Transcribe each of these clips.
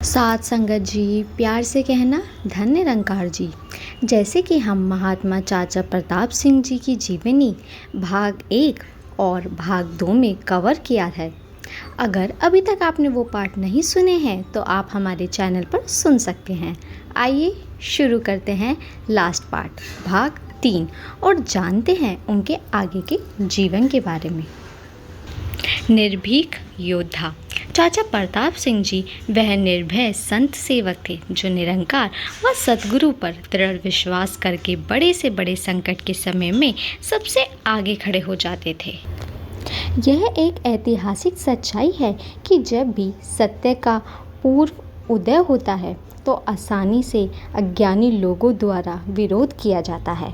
साथ संगत जी, प्यार से कहना धन निरंकार जी। जैसे कि हम महात्मा चाचा प्रताप सिंह जी की जीवनी भाग 1 और भाग 2 में कवर किया है। अगर अभी तक आपने वो पार्ट नहीं सुने हैं तो आप हमारे चैनल पर सुन सकते हैं। आइए शुरू करते हैं लास्ट पार्ट भाग 3 और जानते हैं उनके आगे के जीवन के बारे में। निर्भीक योद्धा चाचा प्रताप सिंह जी वह निर्भय संत सेवक थे जो निरंकार व सतगुरु पर दृढ़ विश्वास करके बड़े से बड़े संकट के समय में सबसे आगे खड़े हो जाते थे। यह एक ऐतिहासिक सच्चाई है कि जब भी सत्य का पूर्व उदय होता है तो आसानी से अज्ञानी लोगों द्वारा विरोध किया जाता है।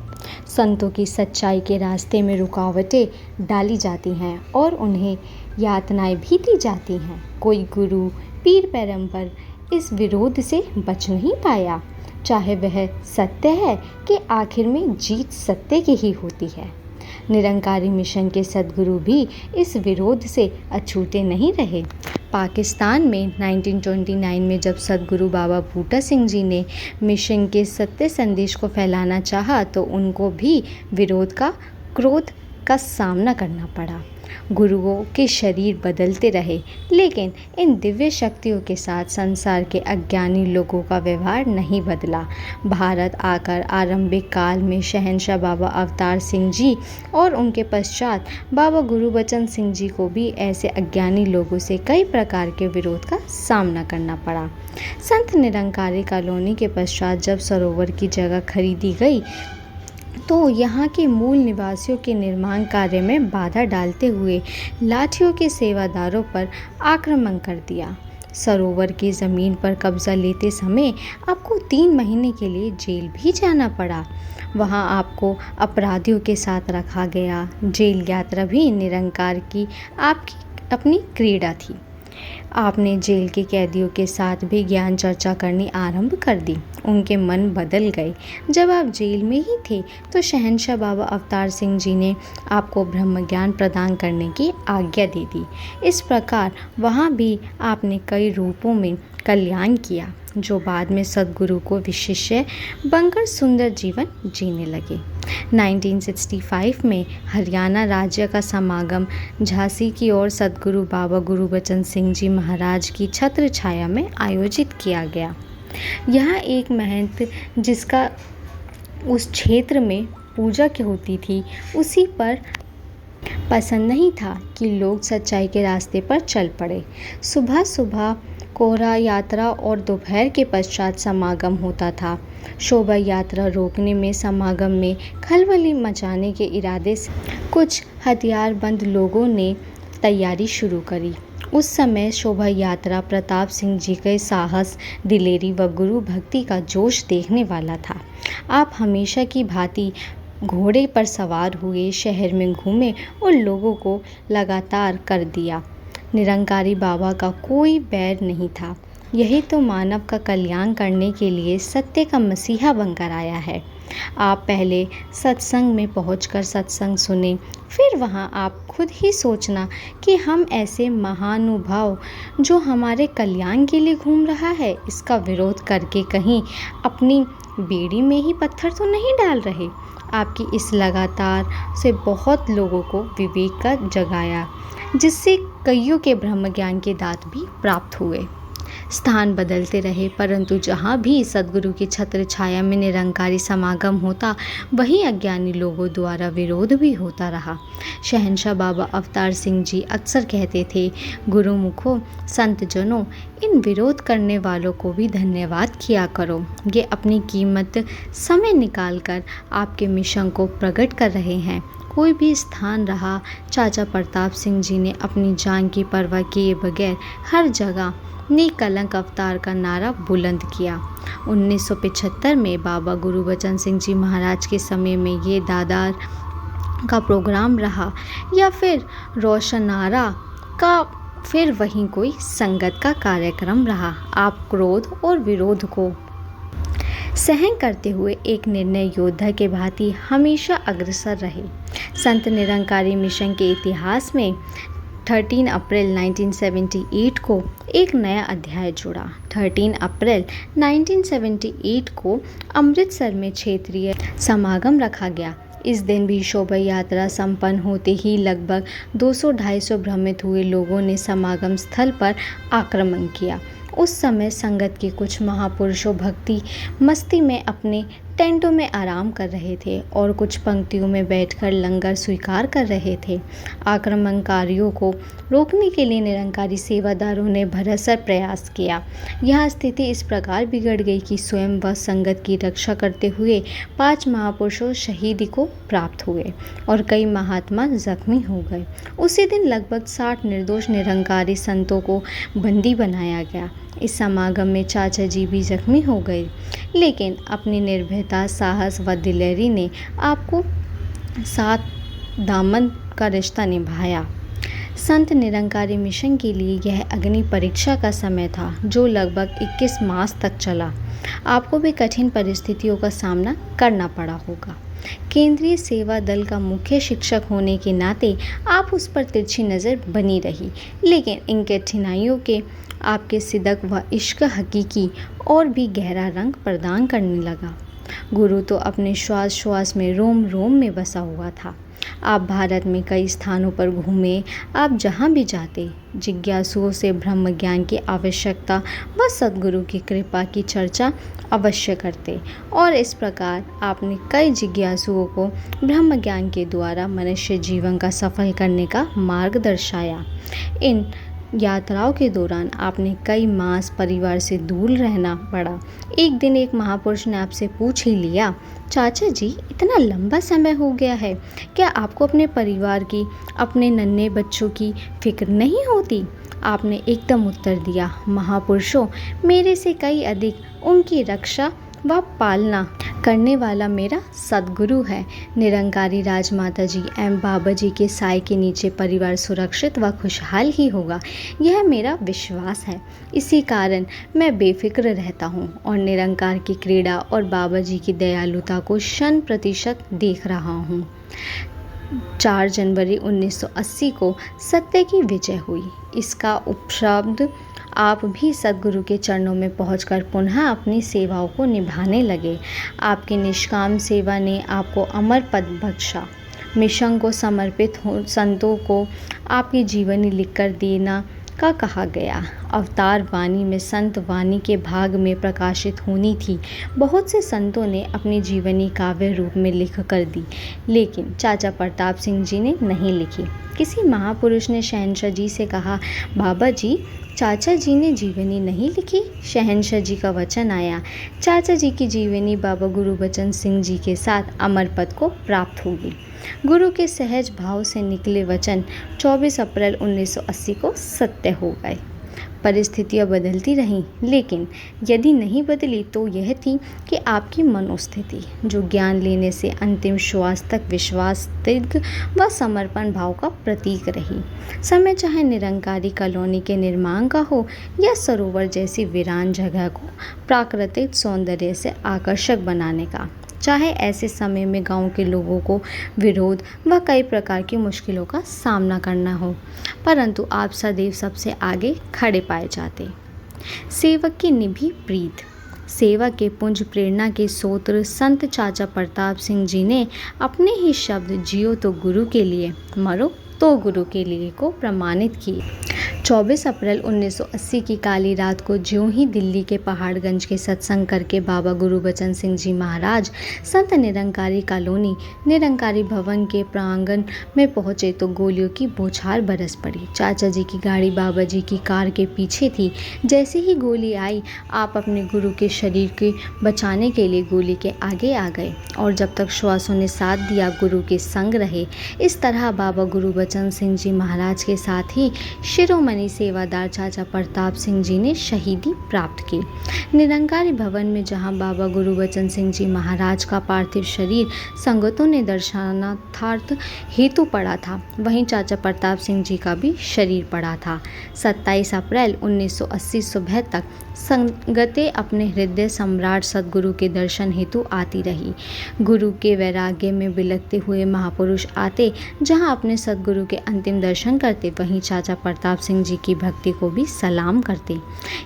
संतों की सच्चाई के रास्ते में रुकावटें डाली जाती हैं और उन्हें यातनाएं भी दी जाती हैं। कोई गुरु पीर पैगंबर इस विरोध से बच नहीं पाया, चाहे वह सत्य है कि आखिर में जीत सत्य की ही होती है। निरंकारी मिशन के सद्गुरु भी इस विरोध से अछूते नहीं रहे। पाकिस्तान में 1929 में जब सद्गुरु बाबा बूटा सिंह जी ने मिशन के सत्य संदेश को फैलाना चाहा तो उनको भी विरोध का क्रोध का सामना करना पड़ा। गुरुओं के शरीर बदलते रहे लेकिन इन दिव्य शक्तियों के साथ संसार के अज्ञानी लोगों का व्यवहार नहीं बदला। भारत आकर आरंभिक काल में शहंशाह बाबा अवतार सिंह जी और उनके पश्चात बाबा गुरुबचन सिंह जी को भी ऐसे अज्ञानी लोगों से कई प्रकार के विरोध का सामना करना पड़ा। संत निरंकारी कॉलोनी के पश्चात जब सरोवर की जगह खरीदी गई तो यहाँ के मूल निवासियों के निर्माण कार्य में बाधा डालते हुए लाठियों के सेवादारों पर आक्रमण कर दिया। सरोवर की ज़मीन पर कब्जा लेते समय आपको 3 महीने के लिए जेल भी जाना पड़ा। वहाँ आपको अपराधियों के साथ रखा गया। जेल यात्रा भी निरंकार की आपकी अपनी क्रीड़ा थी। आपने जेल के कैदियों के साथ भी ज्ञान चर्चा करनी आरंभ कर दी। उनके मन बदल गए। जब आप जेल में ही थे तो शहंशाह बाबा अवतार सिंह जी ने आपको ब्रह्म ज्ञान प्रदान करने की आज्ञा दे दी। इस प्रकार वहाँ भी आपने कई रूपों में कल्याण किया जो बाद में सद्गुरु को विशिष्य बनकर सुंदर जीवन जीने लगे। 1965 में हरियाणा राज्य का समागम झांसी की ओर सद्गुरु बाबा गुरुबचन सिंह जी महाराज की छत्र छाया में आयोजित किया गया। यह एक महंत जिसका उस क्षेत्र में पूजा की होती थी उसी पर पसंद नहीं था कि लोग सच्चाई के रास्ते पर चल पड़े। सुबह सुबह कोहरा यात्रा और दोपहर के पश्चात समागम होता था। शोभा यात्रा रोकने में समागम में खलबली मचाने के इरादे से कुछ हथियारबंद लोगों ने तैयारी शुरू करी। उस समय शोभा यात्रा प्रताप सिंह जी के साहस, दिलेरी व गुरु भक्ति का जोश देखने वाला था। आप हमेशा की भांति घोड़े पर सवार हुए शहर में घूमे और लोगों को लगातार कर दिया। निरंकारी बाबा का कोई बैर नहीं था। यही तो मानव का कल्याण करने के लिए सत्य का मसीहा बनकर आया है। आप पहले सत्संग में पहुंचकर सत्संग सुने, फिर वहां आप खुद ही सोचना कि हम ऐसे महानुभाव जो हमारे कल्याण के लिए घूम रहा है इसका विरोध करके कहीं अपनी बेड़ी में ही पत्थर तो नहीं डाल रहे। आपकी इस लगातार से बहुत लोगों को विवेक का जगाया जिससे कईयों के ब्रह्म ज्ञान के दात भी प्राप्त हुए। स्थान बदलते रहे परंतु जहाँ भी सद्गुरु की छत्र छाया में निरंकारी समागम होता वहीं अज्ञानी लोगों द्वारा विरोध भी होता रहा। शहंशाह बाबा अवतार सिंह जी अक्सर कहते थे, गुरुमुखों संत जनों, इन विरोध करने वालों को भी धन्यवाद किया करो। ये अपनी कीमत समय निकाल कर आपके मिशन को प्रकट कर रहे हैं। कोई भी स्थान रहा, चाचा प्रताप सिंह जी ने अपनी जान की परवाह किए बगैर हर जगह निकलंक अवतार का नारा बुलंद किया। 1975 में बाबा गुरुबचन सिंह जी महाराज के समय में ये दादार का प्रोग्राम रहा या फिर रोशनारा का फिर वहीं कोई संगत का कार्यक्रम रहा। आप क्रोध और विरोध को सहन करते हुए एक निर्णय योद्धा के भांति हमेशा अग्रसर रहे। संत निरंकारी मिशन के इतिहास में 13 अप्रैल 1978 को एक नया अध्याय जुड़ा। 13 अप्रैल 1978 को अमृतसर में क्षेत्रीय समागम रखा गया। इस दिन भी शोभा यात्रा संपन्न होते ही लगभग 200-250 भ्रमित हुए लोगों ने समागम स्थल पर आक्रमण किया। उस समय संगत के कुछ महापुरुषों भक्ति मस्ती में अपने टेंटों में आराम कर रहे थे और कुछ पंक्तियों में बैठकर लंगर स्वीकार कर रहे थे। आक्रमणकारियों को रोकने के लिए निरंकारी सेवादारों ने भरसक प्रयास किया। यह स्थिति इस प्रकार बिगड़ गई कि स्वयं व संगत की रक्षा करते हुए 5 महापुरुषों शहीदी को प्राप्त हुए और कई महात्मा जख्मी हो गए। उसी दिन लगभग 60 निर्दोष निरंकारी संतों को बंदी बनाया गया। इस समागम में चाचा जी भी जख्मी हो गए, लेकिन अपनी निर्भयता, साहस व दिलेरी ने आपको साथ दामन का रिश्ता निभाया। संत निरंकारी मिशन के लिए यह अग्नि परीक्षा का समय था जो लगभग 21 मास तक चला। आपको भी कठिन परिस्थितियों का सामना करना पड़ा होगा। केंद्रीय सेवा दल का मुख्य शिक्षक होने के नाते आप उस पर तिरछी नज़र बनी रही, लेकिन इन कठिनाइयों के आपके सिदक व इश्क हकीकी और भी गहरा रंग प्रदान करने लगा। गुरु तो अपने श्वास श्वास में, रोम रोम में बसा हुआ था। आप भारत में कई स्थानों पर घूमे। आप जहाँ भी जाते जिज्ञासुओं से ब्रह्म ज्ञान की आवश्यकता व सद्गुरु की कृपा की चर्चा अवश्य करते और इस प्रकार आपने कई जिज्ञासुओं को ब्रह्म ज्ञान के द्वारा मनुष्य जीवन का सफल करने का मार्ग दर्शाया। इन यात्राओं के दौरान आपने कई मास परिवार से दूर रहना पड़ा। एक दिन एक महापुरुष ने आपसे पूछ ही लिया, चाचा जी इतना लंबा समय हो गया है, क्या आपको अपने परिवार की, अपने नन्हे बच्चों की फिक्र नहीं होती? आपने एकदम उत्तर दिया, महापुरुषों, मेरे से कई अधिक उनकी रक्षा व पालना करने वाला मेरा सद्गुरु है। निरंकारी राजमाता जी एवं बाबा जी के साए के नीचे परिवार सुरक्षित व खुशहाल ही होगा, यह मेरा विश्वास है। इसी कारण मैं बेफिक्र रहता हूँ और निरंकार की क्रीड़ा और बाबा जी की दयालुता को 100% देख रहा हूँ। 4 जनवरी 1980 को सत्य की विजय हुई। इसका उपशब्द आप भी सद्गुरु के चरणों में पहुंचकर पुनः अपनी सेवाओं को निभाने लगे। आपकी निष्काम सेवा ने आपको अमर पद बख्शा। मिशन को समर्पित संतों को आपकी जीवनी लिखकर देना का कहा गया। अवतार वाणी में संत वाणी के भाग में प्रकाशित होनी थी। बहुत से संतों ने अपनी जीवनी काव्य रूप में लिख कर दी, लेकिन चाचा प्रताप सिंह जी ने नहीं लिखी। किसी महापुरुष ने शहंशाह जी से कहा, बाबा जी चाचा जी ने जीवनी नहीं लिखी। शहंशाह जी का वचन आया, चाचा जी की जीवनी बाबा गुरुबचन सिंह जी के साथ अमर पद को प्राप्त होगी। गुरु के सहज भाव से निकले वचन 24 अप्रैल 1980 को सत्य हो गए। परिस्थितियाँ बदलती रहीं, लेकिन यदि नहीं बदली तो यह थी कि आपकी मनोस्थिति, जो ज्ञान लेने से अंतिम श्वास तक विश्वास, दीर्घ व समर्पण भाव का प्रतीक रही। समय चाहे निरंकारी कॉलोनी के निर्माण का हो या सरोवर जैसी वीरान जगह को प्राकृतिक सौंदर्य से आकर्षक बनाने का, चाहे ऐसे समय में गांव के लोगों को विरोध व कई प्रकार की मुश्किलों का सामना करना हो, परंतु आप सदैव सबसे आगे खड़े पाए जाते। सेवक की निभी प्रीत। सेवा के पुंज प्रेरणा के स्रोत संत चाचा प्रताप सिंह जी ने अपने ही शब्द जियो तो गुरु के लिए, मरो तो गुरु के लिए को प्रमाणित किए। 24 अप्रैल 1980 की काली रात को ज्यों ही दिल्ली के पहाड़गंज के सत्संग करके बाबा गुरुबचन सिंह जी महाराज संत निरंकारी कॉलोनी निरंकारी भवन के प्रांगण में पहुंचे तो गोलियों की बौछार बरस पड़ी। चाचा जी की गाड़ी बाबा जी की कार के पीछे थी। जैसे ही गोली आई, आप अपने गुरु के शरीर के बचाने के लिए गोली के आगे आ गए और जब तक श्वासों ने साथ दिया गुरु के संग रहे। इस तरह बाबा गुरुबचन सिंह जी महाराज के साथ ही शिरोमणि शिरोमणि सेवादार चाचा प्रताप सिंह जी ने शहीदी प्राप्त की। निरंकारी भवन में जहां बाबा गुरुबचन सिंह जी महाराज का पार्थिव शरीर संगतों ने दर्शनार्थ हेतु पड़ा था, वहीं चाचा प्रताप सिंह जी का भी शरीर पड़ा था। 27 अप्रैल 1980 सुबह तक संगतें अपने हृदय सम्राट सद्गुरु के दर्शन हेतु आती रही। गुरु के वैराग्य में बिलखते हुए महापुरुष आते, जहां अपने सद्गुरु के अंतिम दर्शन करते, वहीं चाचा प्रताप सिंह जी की भक्ति को भी सलाम करते।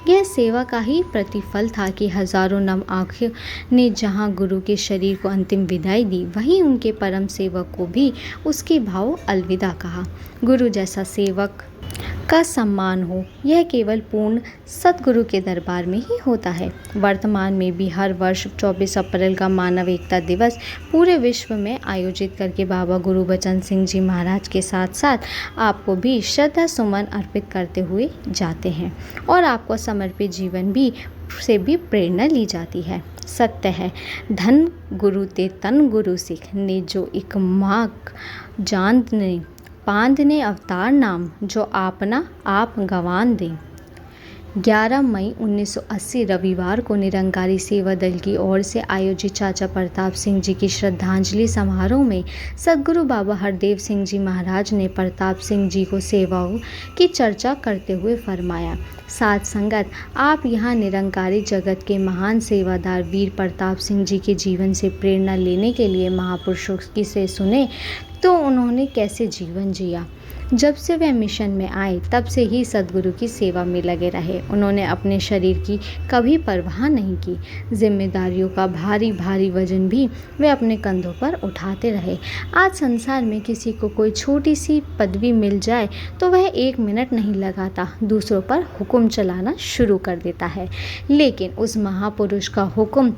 यह सेवा का ही प्रतिफल था कि हजारों नम आँखों ने जहां गुरु के शरीर को अंतिम विदाई दी, वहीं उनके परम सेवक को भी उसके भाव अलविदा कहा। गुरु जैसा सेवक का सम्मान हो, यह केवल पूर्ण सद्गुरु के दरबार में ही होता है। वर्तमान में भी हर वर्ष 24 अप्रैल का मानव एकता दिवस पूरे विश्व में आयोजित करके बाबा गुरुबचन सिंह जी महाराज के साथ साथ आपको भी श्रद्धा सुमन अर्पित करते हुए जाते हैं और आपको समर्पित जीवन भी से भी प्रेरणा ली जाती है। सत्य है, धन गुरु ते तन गुरु सिख ने जो एक माक जान ने पांध ने अवतार नाम, जो आपना आप गवान दे। 11 मई 1980 रविवार को निरंकारी सेवा दल की ओर से आयोजित चाचा प्रताप सिंह जी की श्रद्धांजलि समारोह में सद्गुरु बाबा हरदेव सिंह जी महाराज ने प्रताप सिंह जी को सेवाओं की चर्चा करते हुए फरमाया, साथ संगत, आप यहाँ निरंकारी जगत के महान सेवादार वीर प्रताप सिंह जी के जीवन से प्रेरणा लेने के लिए महापुरुषों की से सुने तो उन्होंने कैसे जीवन जिया। जब से वह मिशन में आए तब से ही सद्गुरु की सेवा में लगे रहे। उन्होंने अपने शरीर की कभी परवाह नहीं की। जिम्मेदारियों का भारी भारी वजन भी वे अपने कंधों पर उठाते रहे। आज संसार में किसी को कोई छोटी सी पदवी मिल जाए तो वह 1 मिनट नहीं लगाता दूसरों पर हुक्म चलाना शुरू कर देता है, लेकिन उस महापुरुष का हुक्म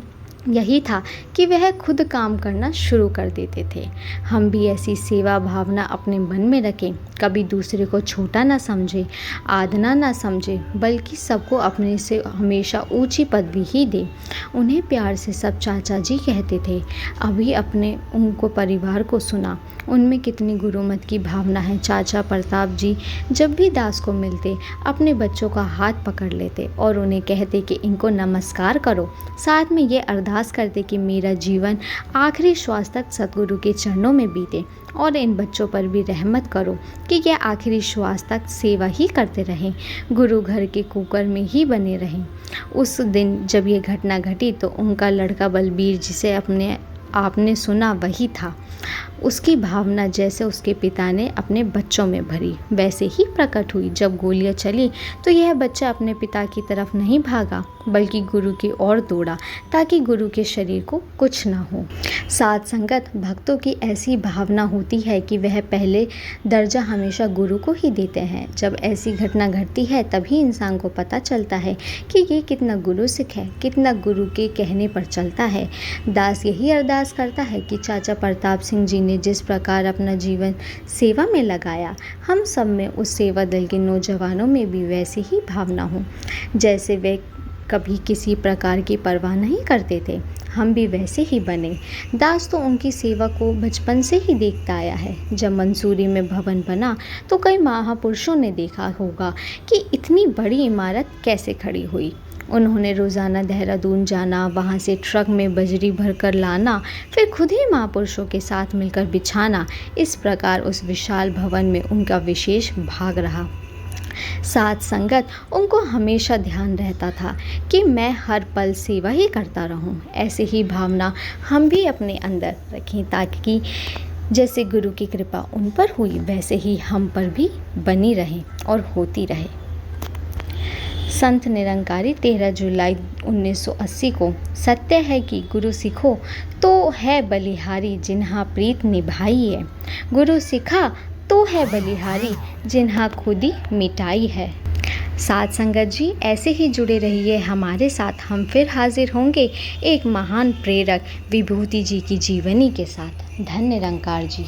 यही था कि वह खुद काम करना शुरू कर देते थे। हम भी ऐसी सेवा भावना अपने मन में रखें, कभी दूसरे को छोटा ना समझे, आदना ना समझे, बल्कि सबको अपने से हमेशा ऊंची पदवी ही दे। उन्हें प्यार से सब चाचा जी कहते थे। अभी अपने उनको परिवार को सुना, उनमें कितनी गुरुमत की भावना है। चाचा प्रताप जी जब भी दास को मिलते अपने बच्चों का हाथ पकड़ लेते और उन्हें कहते कि इनको नमस्कार करो, साथ में ये अरदास करते कि मेरा जीवन आखिरी श्वास तक सद्गुरु के चरणों में बीते और इन बच्चों पर भी रहमत करो कि यह आखिरी श्वास तक सेवा ही करते रहें, गुरु घर के कुकर में ही बने रहें। उस दिन जब ये घटना घटी तो उनका लड़का बलबीर, जिसे आपने सुना, वही था। उसकी भावना जैसे उसके पिता ने अपने बच्चों में भरी वैसे ही प्रकट हुई। जब गोलियां चली तो यह बच्चा अपने पिता की तरफ नहीं भागा बल्कि गुरु की ओर दौड़ा ताकि गुरु के शरीर को कुछ ना हो। साथ संगत, भक्तों की ऐसी भावना होती है कि वह पहले दर्जा हमेशा गुरु को ही देते हैं। जब ऐसी घटना घटती है तभी इंसान को पता चलता है कि ये कितना गुरु सिख है, कितना गुरु के कहने पर चलता है। दास यही अरदास करता है कि चाचा प्रताप सिंह जी ने जिस प्रकार अपना जीवन सेवा में लगाया, हम सब में उस सेवा दल के नौजवानों में भी वैसी ही भावना हो। जैसे वे कभी किसी प्रकार की परवाह नहीं करते थे, हम भी वैसे ही बने। दास तो उनकी सेवा को बचपन से ही देखता आया है। जब मंसूरी में भवन बना तो कई महापुरुषों ने देखा होगा कि इतनी बड़ी इमारत कैसे खड़ी हुई। उन्होंने रोज़ाना देहरादून जाना, वहाँ से ट्रक में बजरी भरकर लाना, फिर खुद ही महापुरुषों के साथ मिलकर बिछाना। इस प्रकार उस विशाल भवन में उनका विशेष भाग रहा। साथ संगत, उनको हमेशा ध्यान रहता था कि मैं हर पल सेवा ही करता रहूं। ऐसे ही भावना हम भी अपने अंदर रखें ताकि जैसे गुरु की कृपा उन पर हुई वैसे ही हम पर भी बनी रहे और होती रहे। संत निरंकारी 13 जुलाई 1980 को। सत्य है कि गुरु सिखो तो है बलिहारी जिन्हा प्रीत निभाई है, गुरु सिखा तो है बलिहारी जिन्हा खुदी मिटाई है। साथ संगत जी, ऐसे ही जुड़े रहिए हमारे साथ। हम फिर हाजिर होंगे एक महान प्रेरक विभूति जी की जीवनी के साथ। धन्य निरंकार जी।